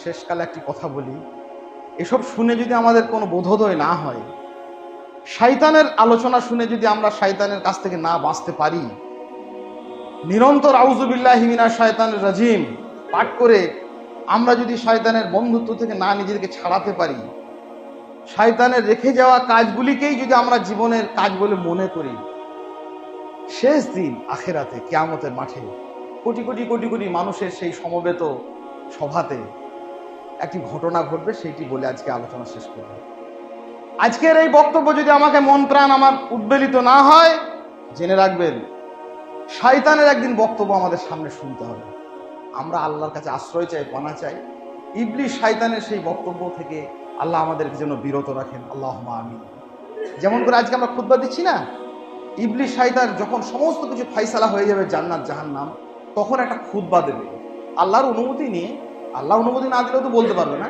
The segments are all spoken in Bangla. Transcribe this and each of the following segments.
শেষকালে একটি কথা বলি, এসব শুনে যদি আমাদের কোনো বোধোদয় না হয়, শয়তানের আলোচনা শুনে যদি আমরা শয়তানের কাছ থেকে না বাঁচতে পারি, নিরন্তর আউযুবিল্লাহি মিনাশ শাইতানির রাজিম পাঠ করে আমরা যদি শয়তানের বন্ধুত্ব থেকে না নিজেদেরকে ছাড়াতে পারি, শয়তানের রেখে যাওয়া কাজগুলিকেই যদি আমরা জীবনের কাজ বলে মনে করি, শেষ দিন আখেরাতে কিয়ামতের মাঠে কোটি কোটি কোটি কোটি মানুষের সেই সমবেত সভাতে একটি ঘটনা ঘটবে, সেইটি বলে আজকে আলোচনা শেষ করব। আজকের এই বক্তব্য যদি আমাকে মন প্রাণ আমার উদ্বেলিত না হয়, জেনে রাখবেন শয়তানের একদিন বক্তব্য আমাদের সামনে শুনতে হবে। আমরা আল্লাহর কাছে আশ্রয় চাই, পানা চাই। ইবলিস শয়তানের সেই বক্তব্য থেকে আল্লাহ আমাদেরকে যেন বিরত রাখেন, আল্লাহুম্মা আমিন। যেমন করে আজকে আমরা খুতবা দিচ্ছি না, ইবলিস শয়তান যখন সমস্ত কিছু ফাইসালা হয়ে যাবে, জান্নাত জাহান্নাম, তখন একটা খুতবা দেবে আল্লাহর অনুমতি নিয়ে। আল্লাহ অনুমতি না দিলেও তো বলতে পারবে না,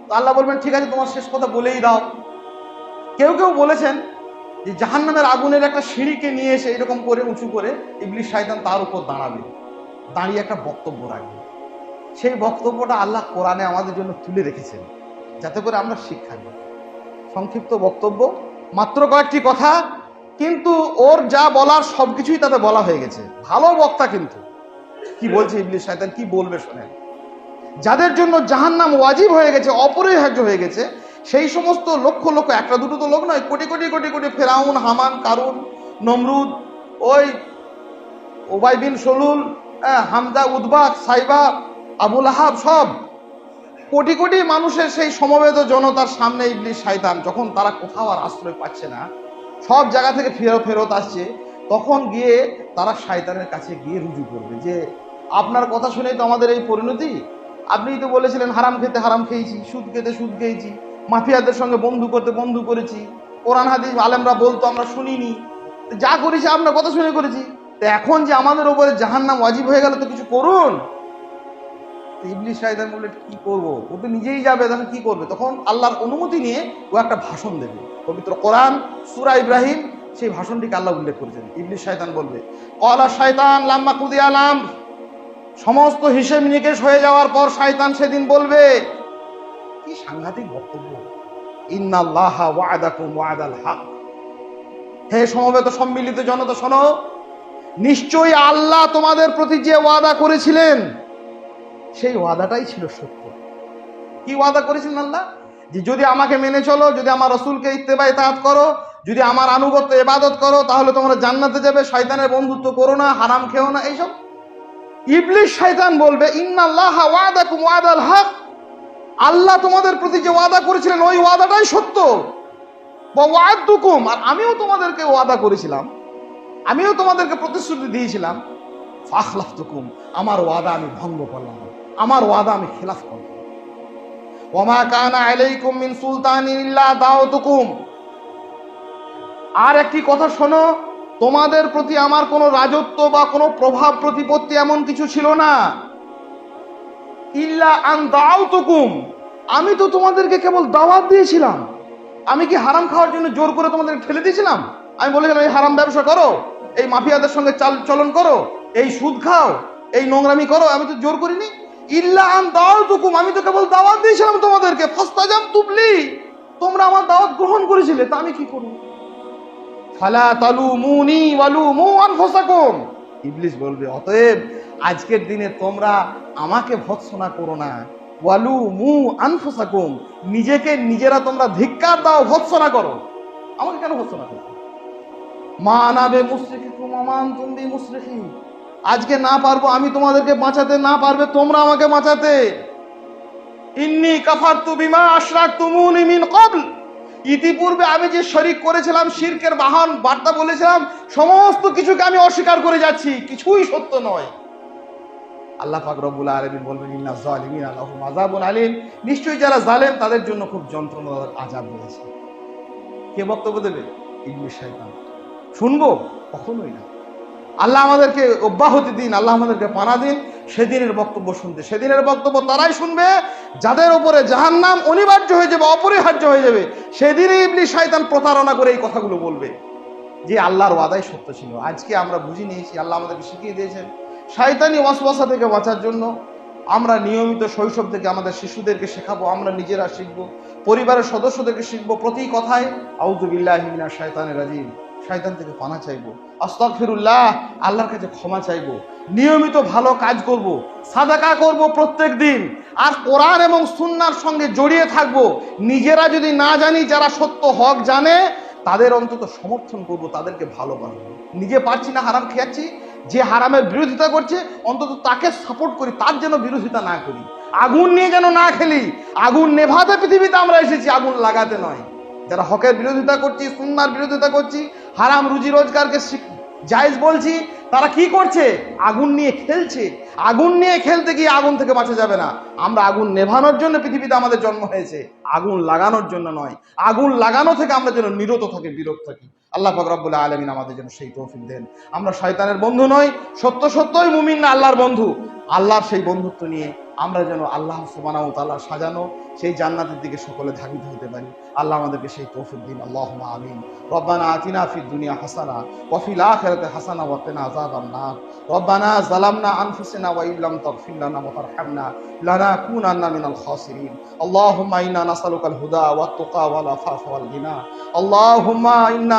তো আল্লাহ বলবেন ঠিক আছে তোমার শেষ কথা বলেই দাও। কেউ কেউ বলেছেন যে জাহান্নামের আগুনের একটা সিঁড়িকে নিয়ে এসে এরকম করে উঁচু করে ইবলিস শয়তান তার উপর দাঁড়াবে, দাঁড়িয়ে একটা বক্তব্য রাখবে। সেই বক্তব্যটা আল্লাহ কোরআনে আমাদের জন্য তুলে রেখেছেন যাতে করে আমরা শিক্ষা নিই। সংক্ষিপ্ত বক্তব্য, মাত্র কয়েকটি কথা, কিন্তু ওর যা বলার সবকিছুই তাতে বলা হয়ে গেছে। ভালো বক্তা, কিন্তু কি বলছে ইবলিস শয়তান, কি বলবে শোনেন। যাদের জন্য জাহান্নাম ওয়াজিব হয়ে গেছে, অপরিহার্য হয়ে গেছে, সেই সমস্ত লক্ষ লক্ষ, একটা দুটো তো লোক নয়, কোটি কোটি কোটি কোটি ফেরাউন, হামান, কারুন, নমরুদ, ওই উবাই বিন সলুল, হামজা, উদবা, সাইবা, আবুল আহাব, সব কোটি কোটি মানুষের সেই সমবেত জনতার সামনে ইবলিস শয়তান যখন তারা কোথাও আর আশ্রয় পাচ্ছে না, সব জায়গা থেকে ফেরত আসছে, তখন গিয়ে তারা শয়তানের কাছে গিয়ে রুজু করবে যে আপনার কথা শুনেই তো আমাদের এই পরিণতি। আপনিই তো বলেছিলেন হারাম খেতে হারাম খেয়েছি, সুদ খেতে সুদ খেয়েছি, মাফিয়াদের সঙ্গে বন্ধু করতে বন্ধু করেছি, কোরআন হাদিস আলেমরা বলতো আমরা শুনিনি, যা করেছি আপনার কথা শুনে করেছি, তো এখন যে আমাদের উপরে জাহান্নাম ওয়াজিব হয়ে গেল, তো কিছু করুন। ইবলিস শয়তান বলে কি করব, ও তো নিজেই যাবে, তখন কি করবে? তখন আল্লাহর অনুমতি নিয়ে ও একটা ভাষণ দেবে। পবিত্র কোরআন সূরা ইব্রাহিম সেই ভাষণটিকে আল্লাহ উল্লেখ করেছেন। ইবলিস শয়তান বলবে, ক্বালা শাইতান লাম্মা কুদিয়াল আমর, সমস্ত হিসেব নিকেশ হয়ে যাওয়ার পর শয়তান সেদিন বলবে, কি সাংঘাতিক বক্তব্য, ইন্নাল্লাহা ওয়া'দাকুম ওয়া'দাল হক, হে সমবেত সম্মিলিত জনতা শোনো, নিশ্চয়ই আল্লাহ তোমাদের প্রতি যে ওয়াদা করেছিলেন সেই ওয়াদাটাই ছিল সত্য। কি ওয়াদা করেছিলেন আল্লাহ? যে যদি আমাকে মেনে চলো, যদি আমার রাসূলকে ইত্তেবা ইতাআত করো, যদি আমার আনুগত্য ইবাদত করো, তাহলে তোমরা জান্নাতে যাবে, শয়তানের বন্ধুত্ব করো না, হারাম খেও না, এইসব। ইবলিস শয়তান বলবে, ইন্নাল্লাহা ওয়া'দাকুম ওয়া'দাল হক, আল্লাহ তোমাদের প্রতি যে ওয়াদা করেছিলেন ওই ওয়াদাটাই সত্য। ওয়া ওয়া'আদতুকুম, আর আমিও তোমাদেরকে ওয়াদা করেছিলাম, আমিও তোমাদেরকে প্রতিশ্রুতি দিয়েছিলাম, ফাখলাফতুকুম, আমার ওয়াদা আমি ভঙ্গ করলাম, আমার ওয়াদা আমি খিলাফ করলাম। ওয়া মা কানা আলাইকুম মিন সুলতানিন ইল্লা দাওতুকুম, আর একটি কথা শোনো, তোমাদের প্রতি আমার কোনো রাজত্ব বা কোনো প্রভাব প্রতিপত্তি এমন কিছু ছিল না, ইল্লা আন দাওতুকুম, আমি তো তোমাদেরকে কেবল দাওয়াত দিয়েছিলাম। আমি কি হারাম খাওয়ার জন্য জোর করে তোমাদেরকে ঠেলে দিয়েছিলাম? আমি বলেছিলাম এই হারাম ব্যবসা করো, এই মাফিয়াদের সঙ্গে চলন করো, এই সুদ খাও, এই নোংরামি করো, আমি তো জোর করিনি। ইল্লা আন দাওতুকুম, আমি তো কেবল দাওয়াত দিয়েছিলাম তোমাদেরকে, ফাস্তাজাবতুম লি, তোমরা আমার দাওয়াত গ্রহণ করেছিলে, তা আমি কি করব? ফালা তালুমুনি ওয়ালুমু আনফুসাকুম, ইবলিস বলবে অতএব আজকের দিনে তোমরা আমাকে ভৎসনা করো না, ওয়ালুমু আনফুসাকুম, নিজেকে নিজেরা তোমরা ধিক্কার দাও, ভৎসনা করো, আমাকে কেন ভৎসনা করো? মা আনা বিমুসরিখিকুম ওয়া মা আনতুম বিমুসরিখি, আজকে না পারবো আমি তোমাদেরকে বাঁচাতে, না পারবে তোমরা আমাকে বাঁচাতে। ইন্নী কাফারতু বিমা আশরাকতুমুনি মিন ক্বাবল, ইতিপূর্বে আমি যে শরীক করেছিলাম, শিরকের বাহন বার্তা বলেছিলাম, সমস্ত কিছুকে আমি অস্বীকার করে যাচ্ছি, কিছুই সত্য নয়। আল্লাহ পাক রব্বুল আলামিন বলবেন, ইন্নাজ জালিমিনা লাহুম আযাবুন আলীম, নিশ্চয়ই যারা জালেম তাদের জন্য খুব যন্ত্রণাদায়ক আযাব রয়েছে। কে বক্তব্য দেবে? ইবলিস শয়তান। শুনবো? কখনোই না। আল্লাহ আমাদেরকে অব্যাহতি দিন, আল্লাহ আমাদেরকে পানা দিন সেদিনের বক্তব্য শুনতে। সেদিনের বক্তব্য তারাই শুনবে যাদের উপরে জাহান্নাম অনিবার্য হয়ে যাবে, অপরিহার্য হয়ে যাবে। সেদিনই ইবলিস শয়তান প্রতারণা করে এই কথাগুলো বলবে যে আল্লাহর ওয়াদাই সত্য ছিল। আজকে আমরা বুঝে নিয়েছি, আল্লাহ আমাদেরকে শিখিয়ে দিয়েছেন শয়তানি ওয়াসওয়াসা থেকে বাঁচার জন্য আমরা নিয়মিত শৈশব থেকে আমাদের শিশুদেরকে শেখাবো, আমরা নিজেরা শিখবো, পরিবারের সদস্যদেরকে শিখবো, প্রতি কথায় আউযু বিল্লাহি মিনাশ শাইতানির রাজিম, শয়তান থেকে পানা চাইবো, আস্তাগফিরুল্লাহ, আল্লাহর কাছে ক্ষমা চাইবো, নিয়মিত ভালো কাজ করব, সাদাকা করব প্রত্যেক দিন, আর কোরআন এবং সুন্নাহর সঙ্গে জড়িয়ে থাকবো। নিজেরা যদি না জানি, যারা সত্য হক জানে তাদের অন্তত সমর্থন করব, তাদেরকে ভালোবাসবো। নিজে পারছি না, হারাম খেয়াচ্ছি, যে হারামের বিরোধিতা করছে অন্তত তাকে সাপোর্ট করি, তার যেন বিরোধিতা না করি। আগুন নিয়ে যেন না খেলি। আগুন নেভাতে পৃথিবীতে আমরা এসেছি, আগুন লাগাতে নয়। যারা হকের বিরোধিতা করছি, সুন্নাহর বিরোধিতা করছি, হারাম রুজি রোজগারকে জায়েজ বলছি, তারা কি করছে? আগুন নিয়ে খেলছে। আগুন নিয়ে খেলতে গিয়ে আগুন থেকে বাঁচা যাবে না। আমরা আগুন নেভানোর জন্য পৃথিবীতে আমাদের জন্ম হয়েছে, আগুন লাগানোর জন্য নয়। আগুন লাগানো থেকে আমরা যেন বিরত থাকি। আল্লাহ পাক রব্বুল আলামিন আমাদের জন্য সেই তৌফিক দেন। আমরা শয়তানের বন্ধু নই, সত্যই মুমিন না আল্লাহর বন্ধু। আল্লাহর সেই বন্ধুত্ব নিয়ে আমরা যেন আল্লাহ সুবহানাহু ওয়া তাআলা সাজানো সেই জান্নাতের দিকে সকলে ধাবিত হতে পারি। আল্লাহ আমাদেরকে সেই তৌফিক দিন। আল্লাহুম্মা আমিন। রব্বানা আতিনা ফিদ দুনিয়া হাসানা ওয়া ফিল আখিরাতি হাসানা ওয়া কিনা আযাবান নার। রব্বানা যালামনা আনফুসানা ওয়া ইল্লাম তাগফির লানা ওয়া তারহামনা লানাকুনান্না মিনাল খাসিরিন। আল্লাহুম্মা ইন্না নাসআলুকাল হুদা ওয়াত তুকা ওয়াল আফাফা ওয়াল গিনা। আল্লাহুম্মা ইন্না